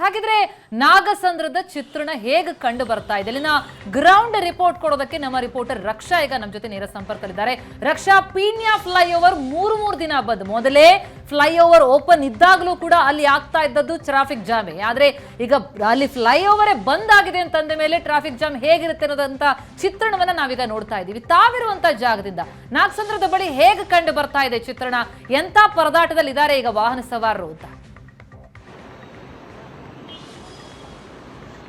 ಹಾಗಿದ್ರೆ ನಾಗಸಂದ್ರದ ಚಿತ್ರಣ ಹೇಗೆ ಕಂಡು ಬರ್ತಾ ಇದೆ? ಇಲ್ಲಿನ ಗ್ರೌಂಡ್ ರಿಪೋರ್ಟ್ ಕೊಡೋದಕ್ಕೆ ನಮ್ಮ ರಿಪೋರ್ಟರ್ ರಕ್ಷಾ ಈಗ ನಮ್ಮ ಜೊತೆ ನೇರ ಸಂಪರ್ಕದಲ್ಲಿದ್ದಾರೆ. ರಕ್ಷಾ, ಪೀಣ್ಯ ಫ್ಲೈಓವರ್ ಮೂರು ದಿನ ಬಂದ್ ಮೊದಲೇ ಫ್ಲೈಓವರ್ ಓಪನ್ ಇದ್ದಾಗಲೂ ಕೂಡ ಅಲ್ಲಿ ಆಗ್ತಾ ಇದ್ದದ್ದು ಟ್ರಾಫಿಕ್ ಜಾಮ್. ಆದ್ರೆ ಈಗ ಅಲ್ಲಿ ಫ್ಲೈಓವರೇ ಬಂದ್ ಆಗಿದೆ ಅಂತಂದ ಮೇಲೆ ಟ್ರಾಫಿಕ್ ಜಾಮ್ ಹೇಗಿರುತ್ತೆ ಅನ್ನೋದಂತ ಚಿತ್ರಣವನ್ನ ನಾವೀಗ ನೋಡ್ತಾ ಇದ್ದೀವಿ. ತಾವಿರುವಂತ ಜಾಗದಿಂದ ನಾಗಸಂದ್ರದ ಬಳಿ ಹೇಗೆ ಕಂಡು ಬರ್ತಾ ಇದೆ ಚಿತ್ರಣ? ಎಂತ ಪರದಾಟದಲ್ಲಿ ಇದ್ದಾರೆ ಈಗ ವಾಹನ ಸವಾರರು ಅಂತ?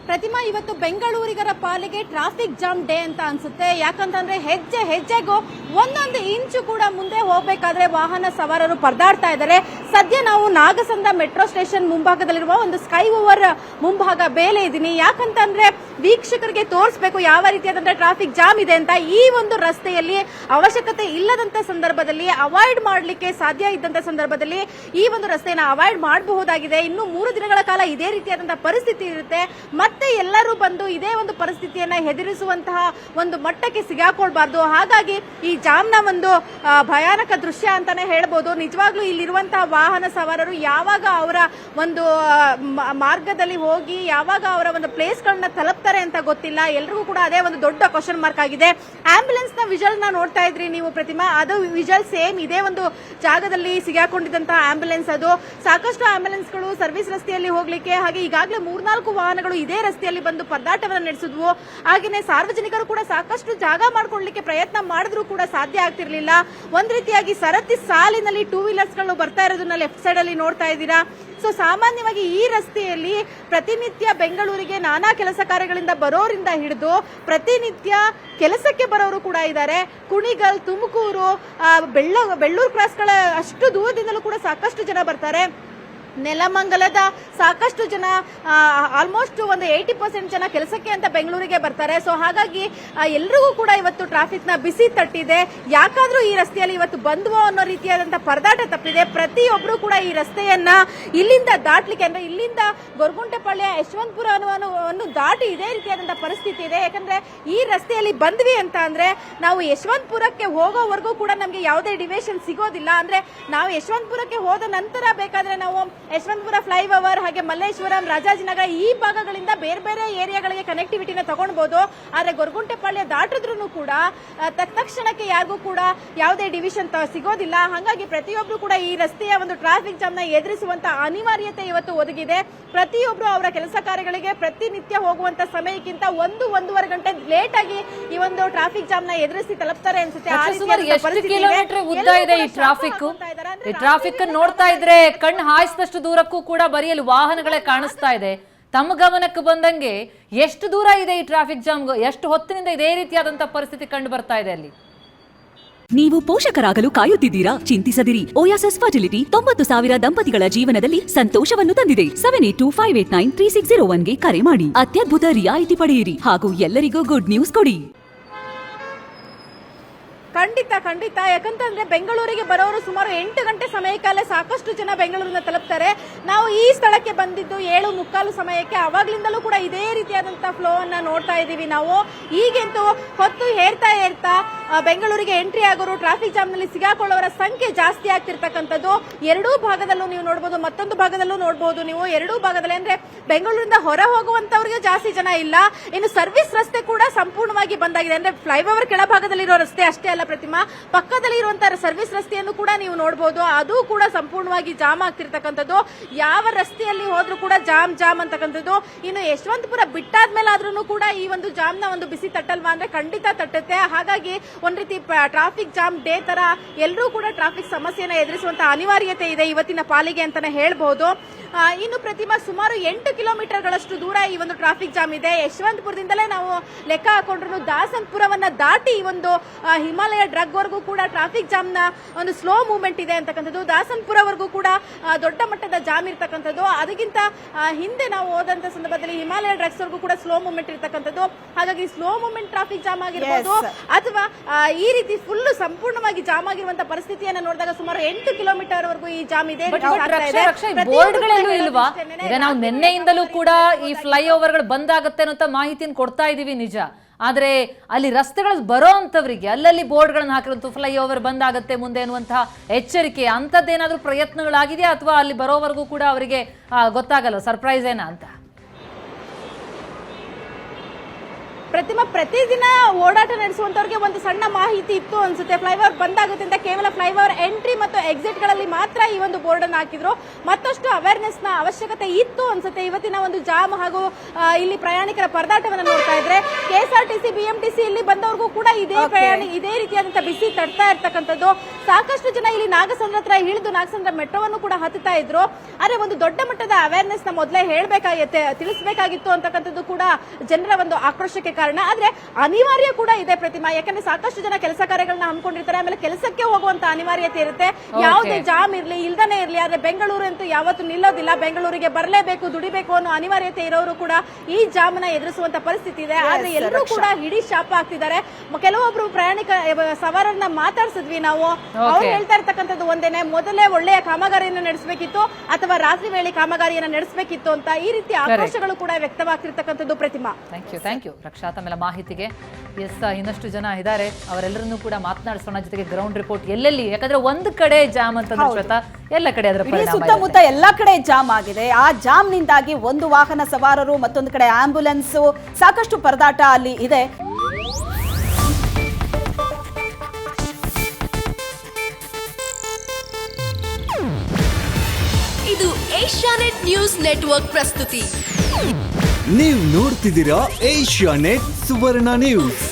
ಪ್ರತಿಮಾ, ಇವತ್ತು ಬೆಂಗಳೂರಿಗರ ಪಾಲಿಗೆ ಟ್ರಾಫಿಕ್ ಜಾಮ್ ಡೇ ಅಂತ ಅನ್ಸುತ್ತೆ. ಯಾಕಂತಂದ್ರೆ ಹೆಜ್ಜೆ ಹೆಜ್ಜೆಗೂ ಒಂದೊಂದು ಇಂಚು ಕೂಡ ಮುಂದೆ ಹೋಗ್ಬೇಕಾದ್ರೆ ವಾಹನ ಸವಾರರು ಪರದಾಡ್ತಾ ಇದ್ದಾರೆ. ಸದ್ಯ ನಾವು ನಾಗಸಂದ್ರ ಮೆಟ್ರೋ ಸ್ಟೇಷನ್ ಮುಂಭಾಗದಲ್ಲಿರುವ ಒಂದು ಸ್ಕೈ ಓವರ್ ಮುಂಭಾಗ ಬೇಲೆ ಇದ್ದೀನಿ. ಯಾಕಂತಂದ್ರೆ ವೀಕ್ಷಕರಿಗೆ ತೋರಿಸಬೇಕು ಯಾವ ರೀತಿಯಾದಂತಹ ಟ್ರಾಫಿಕ್ ಜಾಮ್ ಇದೆ ಅಂತ. ಈ ಒಂದು ರಸ್ತೆಯಲ್ಲಿ ಅವಶ್ಯಕತೆ ಇಲ್ಲದಂತ ಸಂದರ್ಭದಲ್ಲಿ ಅವಾಯ್ಡ್ ಮಾಡಲಿಕ್ಕೆ ಸಾಧ್ಯ ಇದ್ದಂತ ಸಂದರ್ಭದಲ್ಲಿ ಈ ಒಂದು ರಸ್ತೆಯನ್ನು ಅವಾಯ್ಡ್ ಮಾಡಬಹುದಾಗಿದೆ. ಇನ್ನು 3 ದಿನಗಳ ಕಾಲ ಇದೇ ರೀತಿಯಾದಂತಹ ಪರಿಸ್ಥಿತಿ ಇರುತ್ತೆ. ಮತ್ತೆ ಎಲ್ಲರೂ ಬಂದು ಇದೇ ಒಂದು ಪರಿಸ್ಥಿತಿಯನ್ನ ಎದುರಿಸುವಂತಹ ಒಂದು ಮಟ್ಟಕ್ಕೆ ಸಿಗಾಕೊಳ್ಬಾರ್ದು. ಹಾಗಾಗಿ ಈ ಜಾಮ್ನ ಒಂದು ಭಯಾನಕ ದೃಶ್ಯ ಅಂತಾನೆ ಹೇಳ್ಬೋದು. ನಿಜವಾಗ್ಲೂ ಇಲ್ಲಿರುವಂತಹ ವಾಹನ ಸವಾರರು ಯಾವಾಗ ಅವರ ಒಂದು ಮಾರ್ಗದಲ್ಲಿ ಹೋಗಿ ಯಾವಾಗ ಅವರ ಒಂದು ಪ್ಲೇಸ್ ಗಳನ್ನ ತಲುಪ್ತಾರೆ ಅಂತ ಗೊತ್ತಿಲ್ಲ. ಎಲ್ರಿಗೂ ಕೂಡ ಅದೇ ಒಂದು ದೊಡ್ಡ ಕ್ವಶನ್ ಮಾರ್ಕ್ ಆಗಿದೆ. ಆಂಬ್ಯುಲೆನ್ಸ್ ನ ವಿಜುವಲ್ ನ ನೋಡ್ತಾ ಇದ್ರಿ ನೀವು ಪ್ರತಿಮಾ, ಅದು ವಿಜುವಲ್ ಸೇಮ್ ಇದೇ ಒಂದು ಜಾಗದಲ್ಲಿ ಸಿಗಾಕೊಂಡಿದ್ದಂತಹ ಆಂಬ್ಯುಲೆನ್ಸ್. ಅದು ಸಾಕಷ್ಟು ಆಂಬ್ಯುಲೆನ್ಸ್ ಗಳು ಸರ್ವಿಸ್ ರಸ್ತೆಯಲ್ಲಿ ಹೋಗ್ಲಿಕ್ಕೆ, ಹಾಗೆ ಈಗಾಗಲೇ 3-4 ವಾಹನಗಳು ಇದೇ ರಸ್ತೆಯಲ್ಲಿ ಬಂದು ಪರದಾಟವನ್ನು ನಡೆಸಿದ್ವು. ಹಾಗೆಯೇ ಸಾರ್ವಜನಿಕರು ಕೂಡ ಸಾಕಷ್ಟು ಜಾಗ ಮಾಡ್ಕೊಳ್ಳಿಕ್ಕೆ ಪ್ರಯತ್ನ ಮಾಡಿದ್ರೂ ಕೂಡ ಸಾಧ್ಯ ಆಗ್ತಿರ್ಲಿಲ್ಲ. ಒಂದ್ ರೀತಿಯಾಗಿ ಸರತಿ ಸಾಲಿನಲ್ಲಿ 2 ವೀಲರ್ಸ್ ಗಳು ಬರ್ತಾ ಇರೋದನ್ನ ಲೆಫ್ಟ್ ಸೈಡ್ ಅಲ್ಲಿ ನೋಡ್ತಾ ಇದ್ದೀರಾ. ಸೊ ಸಾಮಾನ್ಯವಾಗಿ ಈ ರಸ್ತೆಯಲ್ಲಿ ಪ್ರತಿನಿತ್ಯ ಬೆಂಗಳೂರಿಗೆ ನಾನಾ ಕೆಲಸ ಕಾರ್ಯಗಳಿಂದ ಬರೋರಿಂದ ಹಿಡಿದು ಪ್ರತಿನಿತ್ಯ ಕೆಲಸಕ್ಕೆ ಬರೋರು ಕೂಡ ಇದ್ದಾರೆ. ಕುಣಿಗಲ್, ತುಮಕೂರು, ಬೆಳ್ಳೂರು ಕ್ರಾಸ್ಗಳ ಅಷ್ಟು ದೂರದಿಂದಲೂ ಕೂಡ ಸಾಕಷ್ಟು ಜನ ಬರ್ತಾರೆ. ನೆಲಮಂಗಲದ ಸಾಕಷ್ಟು ಜನ, ಆಲ್ಮೋಸ್ಟ್ ಒಂದು 80% ಜನ ಕೆಲಸಕ್ಕೆ ಅಂತ ಬೆಂಗಳೂರಿಗೆ ಬರ್ತಾರೆ. ಸೊ ಹಾಗಾಗಿ ಎಲ್ರಿಗೂ ಕೂಡ ಇವತ್ತು ಟ್ರಾಫಿಕ್ ನ ಬಿಸಿ ತಟ್ಟಿದೆ. ಯಾಕಾದ್ರೂ ಈ ರಸ್ತೆಯಲ್ಲಿ ಇವತ್ತು ಬಂದ್ವೋ ಅನ್ನೋ ರೀತಿಯಾದಂತಹ ಪರದಾಟ ತಪ್ಪಿದೆ. ಪ್ರತಿಯೊಬ್ರು ಕೂಡ ಈ ರಸ್ತೆಯನ್ನ ಇಲ್ಲಿಂದ ದಾಟ್ಲಿಕ್ಕೆ, ಅಂದ್ರೆ ಇಲ್ಲಿಂದ ಗೊರಗುಂಟೆಪಾಳ್ಯ, ಯಶವಂತಪುರ ಅನ್ನುವನ್ನು ದಾಟಿ ಇದೇ ರೀತಿಯಾದಂತಹ ಪರಿಸ್ಥಿತಿ ಇದೆ. ಯಾಕಂದ್ರೆ ಈ ರಸ್ತೆಯಲ್ಲಿ ಬಂದ್ವಿ ಅಂತ ಅಂದ್ರೆ ನಾವು ಯಶವಂತಪುರಕ್ಕೆ ಹೋಗೋವರೆಗೂ ಕೂಡ ನಮಗೆ ಯಾವುದೇ ಡಿವಿಷನ್ ಸಿಗೋದಿಲ್ಲ. ಅಂದ್ರೆ ನಾವು ಯಶವಂತಪುರಕ್ಕೆ ಹೋದ ನಂತರ ಬೇಕಾದ್ರೆ ನಾವು ಯಶವಂತಪುರ ಫ್ಲೈಓವರ್, ಹಾಗೆ ಮಲ್ಲೇಶ್ವರಂ, ರಾಜಾಜಿನಗರ ಈ ಭಾಗಗಳಿಂದ ಬೇರೆ ಬೇರೆ ಏರಿಯಾಗಳಿಗೆ ಕನೆಕ್ಟಿವಿಟಿನ ತಗೊಳ್ಬಹುದು. ಆದ್ರೆ ಗೊರಗುಂಟೆಪಾಳ್ಯ ದಾಟಿದ್ರೂ ಕೂಡ ತತ್ಕ್ಷಣಕ್ಕೆ ಯಾರಿಗೂ ಕೂಡ ಯಾವುದೇ ಡಿವಿಷನ್ ಸಿಗೋದಿಲ್ಲ. ಹಾಗಾಗಿ ಪ್ರತಿಯೊಬ್ರು ಕೂಡ ಈ ರಸ್ತೆಯ ಒಂದು ಟ್ರಾಫಿಕ್ ಜಾಮ್ ನ ಎದುರಿಸುವಂತ ಅನಿವಾರ್ಯತೆ ಇವತ್ತು ಒದಗಿದೆ. ಪ್ರತಿಯೊಬ್ರು ಅವರ ಕೆಲಸ ಕಾರ್ಯಗಳಿಗೆ ಪ್ರತಿನಿತ್ಯ ಹೋಗುವಂತ ಸಮಯಕ್ಕಿಂತ 1-1.5 ಗಂಟೆ ಲೇಟ್ ಆಗಿ ಈ ಒಂದು ಟ್ರಾಫಿಕ್ ಜಾಮ್ ನ ಎದುರಿಸಿ ತಲುಪ್ತಾರೆ ಅನ್ಸುತ್ತೆ. ಕಿಲೋಮೀಟರ್ ಉದ್ದ ಇದೆ ಈ ಟ್ರಾಫಿಕ್ ನೋಡ್ತಾ ಇದ್ರೆ ಕಣ್ಣು ಹಾಯಿಸಿದಷ್ಟು ದೂರಕ್ಕೂ ಕೂಡ ಬರಿಯಲು ವಾಹನಗಳೇ ಕಾಣಿಸ್ತಾ ಇದೆ. ತಮ್ಮ ಗಮನಕ್ಕೆ ಬಂದಂಗೆ ಎಷ್ಟು ದೂರ ಇದೆ ಈ ಟ್ರಾಫಿಕ್ ಜಾಮ್? ಎಷ್ಟು ಹೊತ್ತಿನಿಂದ ಇದೇ ರೀತಿಯಾದಂತಹ ಪರಿಸ್ಥಿತಿ ಕಂಡು ಬರ್ತಾ ಇದೆ ಅಲ್ಲಿ? ನೀವು ಪೋಷಕರಾಗಲು ಕಾಯುತ್ತಿದ್ದೀರಾ? ಚಿಂತಿಸದಿರಿ. ಓಯಾಸಿಸ್ ಫರ್ಟಿಲಿಟಿ 90,000 ದಂಪತಿಗಳ ಜೀವನದಲ್ಲಿ ಸಂತೋಷವನ್ನು ತಂದಿದೆ. 7825893601ಗೆ ಕರೆ ಮಾಡಿ. ಅತ್ಯದ್ಭುತ ರಿಯಾಯಿತಿ ಪಡೆಯಿರಿ ಹಾಗೂ ಎಲ್ಲರಿಗೂ ಗುಡ್ ನ್ಯೂಸ್ ಕೊಡಿ. ಖಂಡಿತ. ಯಾಕಂತಂದ್ರೆ ಬೆಂಗಳೂರಿಗೆ ಬರೋರು ಸುಮಾರು 8 ಗಂಟೆ ಸಮಯಕ್ಕಾಲ ಸಾಕಷ್ಟು ಜನ ಬೆಂಗಳೂರಿನ ತಲುಪ್ತಾರೆ. ನಾವು ಈ ಸ್ಥಳಕ್ಕೆ ಬಂದಿದ್ದು 7:45 ಸಮಯಕ್ಕೆ. ಅವಾಗ್ಲಿಂದಲೂ ಕೂಡ ಇದೇ ರೀತಿಯಾದಂತಹ ಫ್ಲೋ ಅನ್ನ ನೋಡ್ತಾ ಇದೀವಿ ನಾವು. ಈಗಂತೂ ಹೊತ್ತು ಏರ್ತಾ ಬೆಂಗಳೂರಿಗೆ ಎಂಟ್ರಿ ಆಗೋರು, ಟ್ರಾಫಿಕ್ ಜಾಮ್ ನಲ್ಲಿ ಸಿಗಾಕೊಳ್ಳೋರ ಸಂಖ್ಯೆ ಜಾಸ್ತಿ ಆಗ್ತಿರ್ತಕ್ಕಂಥದ್ದು. ಎರಡೂ ಭಾಗದಲ್ಲೂ ನೀವು ನೋಡಬಹುದು, ಮತ್ತೊಂದು ಭಾಗದಲ್ಲೂ ನೋಡಬಹುದು ನೀವು. ಎರಡೂ ಭಾಗದಲ್ಲಿ ಅಂದ್ರೆ ಬೆಂಗಳೂರಿಂದ ಹೊರ ಹೋಗುವಂತವ್ರಿಗೆ ಜಾಸ್ತಿ ಜನ ಇಲ್ಲ. ಇನ್ನು ಸರ್ವಿಸ್ ರಸ್ತೆ ಕೂಡ ಸಂಪೂರ್ಣವಾಗಿ ಬಂದಾಗಿದೆ. ಅಂದ್ರೆ ಫ್ಲೈಓವರ್ ಕೆಳಭಾಗದಲ್ಲಿರೋ ರಸ್ತೆ ಅಷ್ಟೇ ಅಲ್ಲ ಪ್ರತಿಮಾ, ಪಕ್ಕದಲ್ಲಿ ಇರುವಂತಹ ಸರ್ವಿಸ್ ರಸ್ತೆಯನ್ನು ಕೂಡ ನೀವು ನೋಡಬಹುದು. ಅದು ಕೂಡ ಸಂಪೂರ್ಣವಾಗಿ ಜಾಮ್ ಆಗ್ತಿರ್ತಕ್ಕಂಥದ್ದು. ಯಾವ ರಸ್ತೆಯಲ್ಲಿ ಹೋದ್ರೂ ಕೂಡ ಜಾಮ್ ಅಂತಕ್ಕಂಥದ್ದು. ಇನ್ನು ಯಶವಂತಪುರ ಬಿಟ್ಟಾದ್ಮೇಲೆ ಆದ್ರೂ ಕೂಡ ಈ ಒಂದು ಜಾಮ್ ನ ಒಂದು ಬಿಸಿ ತಟ್ಟಲ್ವಾ ಅಂದ್ರೆ ಖಂಡಿತ ತಟ್ಟುತ್ತೆ. ಹಾಗಾಗಿ ಒಂದ್ ರೀತಿ ಟ್ರಾಫಿಕ್ ಜಾಮ್ ಡೇ ತರ ಎಲ್ಲರೂ ಕೂಡ ಟ್ರಾಫಿಕ್ ಸಮಸ್ಯೆನ ಎದುರಿಸುವಂತಹ ಅನಿವಾರ್ಯತೆ ಇದೆ ಇವತ್ತಿನ ಪಾಲಿಗೆ ಅಂತಾನೆ ಹೇಳ್ಬಹುದು. ಇನ್ನು ಪ್ರತಿಮಾ ಸುಮಾರು 8 ಕಿಲೋಮೀಟರ್ಗಳಷ್ಟು ದೂರ ಈ ಒಂದು ಟ್ರಾಫಿಕ್ ಜಾಮ್ ಇದೆ. ಯಶವಂತಪುರದಿಂದಲೇ ನಾವು ಲೆಕ್ಕ ಹಾಕೊಂಡ್ರು ದಾಸನ್ಪುರವನ್ನ ದಾಟಿ ಈ ಒಂದು ಹಿಮಾಲಯ ಡ್ರಗ್ ವರೆಗೂ ಕೂಡ ಟ್ರಾಫಿಕ್ ಜಾಮ್ ನ ಒಂದು ಸ್ಲೋ ಮೂವ್ಮೆಂಟ್ ಇದೆ ಅಂತಕ್ಕಂಥದ್ದು. ದಾಸನ್ಪುರವರೆಗೂ ಕೂಡ ದೊಡ್ಡ ಮಟ್ಟದ ಜಾಮ್ ಇರ್ತಕ್ಕಂಥದ್ದು. ಅದಕ್ಕಿಂತ ಹಿಂದೆ ನಾವು ಹೋದಂತ ಸಂದರ್ಭದಲ್ಲಿ ಹಿಮಾಲಯ ಡ್ರಗ್ಸ್ ವರೆಗೂ ಕೂಡ ಸ್ಲೋ ಮೂವ್ಮೆಂಟ್ ಇರ್ತಕ್ಕಂಥದ್ದು. ಹಾಗಾಗಿ ಸ್ಲೋ ಮೂವ್ಮೆಂಟ್ ಟ್ರಾಫಿಕ್ ಜಾಮ್ ಆಗಿರ್ಬೋದು ಅಥವಾ ಈ ರೀತಿ ಫುಲ್ ಸಂಪೂರ್ಣವಾಗಿ ಜಾಮ್ ಆಗಿರುವಂತಹ ಪರಿಸ್ಥಿತಿಯನ್ನ ನೋಡಿದಾಗ ಸುಮಾರು 8 ಕಿಲೋಮೀಟರ್ ವರೆಗೂ ಈ ಜಾಮ್ ಇದೆ. ಇಲ್ವಾ? ಈಗ ನಾವು ನಿನ್ನೆಯಿಂದಲೂ ಕೂಡ ಈ ಫ್ಲೈಓವರ್ ಗಳು ಬಂದಾಗತ್ತೆ ಅನ್ನೋ ಮಾಹಿತಿಯನ್ನು ಕೊಡ್ತಾ ಇದೀವಿ ನಿಜ. ಆದರೆ ಅಲ್ಲಿ ರಸ್ತೆಗಳು ಬರೋ ಅಂಥವರಿಗೆ ಅಲ್ಲಲ್ಲಿ ಬೋರ್ಡ್ಗಳನ್ನು ಹಾಕಿರೋದು ಫ್ಲೈಓವರ್ ಬಂದಾಗತ್ತೆ ಮುಂದೆ ಅನ್ನುವಂತಹ ಎಚ್ಚರಿಕೆ ಅಂಥದ್ದೇನಾದ್ರೂ ಪ್ರಯತ್ನಗಳಾಗಿದೆಯಾ ಅಥವಾ ಅಲ್ಲಿ ಬರೋವರೆಗೂ ಕೂಡ ಅವರಿಗೆ ಗೊತ್ತಾಗಲ್ಲ ಸರ್ಪ್ರೈಸ್ ಏನಾ ಅಂತ? ಪ್ರತಿದಿನ ಓಡಾಟ ನಡೆಸುವಂತವ್ರಿಗೆ ಒಂದು ಸಣ್ಣ ಮಾಹಿತಿ ಇತ್ತು ಅನ್ಸುತ್ತೆ. ಫ್ಲೈಓವರ್ ಬಂದಾಗುತ್ತೆ ಅಂತ ಕೇವಲ ಫ್ಲೈಓವರ್ ಎಂಟ್ರಿ ಮತ್ತು ಎಕ್ಸಿಟ್ ಗಳಲ್ಲಿ ಮಾತ್ರ ಈ ಒಂದು ಬೋರ್ಡ್ ಅನ್ನು ಹಾಕಿದ್ರು. ಮತ್ತಷ್ಟು ಅವೇರ್ನೆಸ್ ನ ಅವಶ್ಯಕತೆ ಇತ್ತು ಅನ್ಸುತ್ತೆ. ಇವತ್ತಿನ ಒಂದು ಜಾಮ್ ಹಾಗೂ ಇಲ್ಲಿ ಪ್ರಯಾಣಿಕರ ಪರದಾಟವನ್ನು ನೋಡ್ತಾ ಇದ್ರೆ ಕೆಎಸ್ಆರ್ಟಿಸಿ ಬಿಎಂಟಿಸಿ ಇಲ್ಲಿ ಬಂದವ್ರಿಗೂ ಕೂಡ ಇದೇ ರೀತಿಯಾದಂತಹ ಬಿಸಿ ತಡ್ತಾ ಇರ್ತಕ್ಕಂಥದ್ದು. ಸಾಕಷ್ಟು ಜನ ಇಲ್ಲಿ ನಾಗಸಂದ್ರ ಹತ್ರ ಇಳಿದು ನಾಗಸಂದ್ರ ಮೆಟ್ರೋವನ್ನು ಕೂಡ ಹತ್ತುತ್ತಾ ಇದ್ರು. ಆದ್ರೆ ಒಂದು ದೊಡ್ಡ ಮಟ್ಟದ ಅವೇರ್ನೆಸ್ ನ ಮೊದಲೇ ಹೇಳಬೇಕಾಗಿತ್ತೆ, ತಿಳಿಸಬೇಕಾಗಿತ್ತು ಅಂತಕ್ಕಂಥದ್ದು ಕೂಡ ಜನರ ಒಂದು ಆಕ್ರೋಶಕ್ಕೆ ಕಾರಣ. ಆದ್ರೆ ಅನಿವಾರ್ಯ ಕೂಡ ಇದೆ ಪ್ರತಿಮಾ, ಯಾಕಂದ್ರೆ ಸಾಕಷ್ಟು ಜನ ಕೆಲಸ ಕಾರ್ಯಗಳನ್ನ ಹಮ್ಮಿಕೊಂಡಿರ್ತಾರೆ, ಆಮೇಲೆ ಕೆಲಸಕ್ಕೆ ಹೋಗುವಂತ ಅನಿವಾರ್ಯತೆ ಇರುತ್ತೆ. ಯಾವುದೇ ಜಾಮ್ ಇರ್ಲಿ ಇಲ್ದಾನೆ ಇರ್ಲಿ, ಆದ್ರೆ ಬೆಂಗಳೂರು ಅಂತೂ ಯಾವತ್ತೂ ನಿಲ್ಲೋದಿಲ್ಲ. ಬೆಂಗಳೂರಿಗೆ ಬರಲೇಬೇಕು, ದುಡಿಬೇಕು ಅನ್ನೋ ಅನಿವಾರ್ಯತೆ ಇರೋರು ಕೂಡ ಈ ಜಾಮ್ ನ ಎದುರಿಸುವಂತ ಪರಿಸ್ಥಿತಿ ಇದೆ. ಆದ್ರೆ ಎಲ್ಲರೂ ಕೂಡ ಹಿಡಿ ಶಾಪ ಆಗ್ತಿದ್ದಾರೆ. ಕೆಲವೊಬ್ರು ಪ್ರಯಾಣಿಕ ಸವಾರರನ್ನ ಮಾತಾಡ್ಸಿದ್ವಿ ನಾವು, ಅವ್ರು ಹೇಳ್ತಾ ಇರ್ತಕ್ಕಂಥದ್ದು ಒಂದೇನೆ, ಮೊದಲೇ ಒಳ್ಳೆಯ ಕಾಮಗಾರಿಯನ್ನು ನಡೆಸಬೇಕಿತ್ತು ಅಥವಾ ರಾತ್ರಿ ವೇಳೆ ಕಾಮಗಾರಿಯನ್ನು ನಡೆಸಬೇಕಿತ್ತು ಅಂತ ಈ ರೀತಿ ಆಕ್ರೋಶಗಳು ಕೂಡ ವ್ಯಕ್ತವಾಗ್ತಿರ್ತಕ್ಕಂಥದ್ದು. ಪ್ರತಿಮಾ, ಥ್ಯಾಂಕ್ ಯು ರಕ್ಷಾ, ತಮ್ಮೆಲ್ಲ ಮಾಹಿತಿಗೆ. ಇನ್ನಷ್ಟು ಜನ ಇದ್ದಾರೆ, ಅವರೆಲ್ಲರನ್ನೂ ಕೂಡ ಮಾತನಾಡಿಸೋಣ. ಜೊತೆಗೆ ಗ್ರೌಂಡ್ ರಿಪೋರ್ಟ್ ಎಲ್ಲೆಲ್ಲಿ, ಯಾಕಂದ್ರೆ ಒಂದು ಕಡೆ ಜಾಮ್ ಅಂತಂದ್ರೆ ಶ್ವೇತಾ ಎಲ್ಲ ಕಡೆ ಅದರ ಸುತ್ತಮುತ್ತ ಎಲ್ಲಾ ಕಡೆ ಜಾಮ್ ಆಗಿದೆ. ಆ ಜಾಮ್ ನಿಂದಾಗಿ ಒಂದು ವಾಹನ ಸವಾರರು, ಮತ್ತೊಂದು ಕಡೆ ಆಂಬ್ಯುಲೆನ್ಸ್, ಸಾಕಷ್ಟು ಪರದಾಟ ಅಲ್ಲಿ ಇದೆ. ಇದು ಏಷ್ಯಾನೆಟ್ ನ್ಯೂಸ್ ನೆಟ್ವರ್ಕ್ ಪ್ರಸ್ತುತಿ. ನೀವು ನೋಡ್ತಿದ್ದೀರಾ ಏಷ್ಯಾನೆಟ್ ಸುವರ್ಣ ನ್ಯೂಸ್.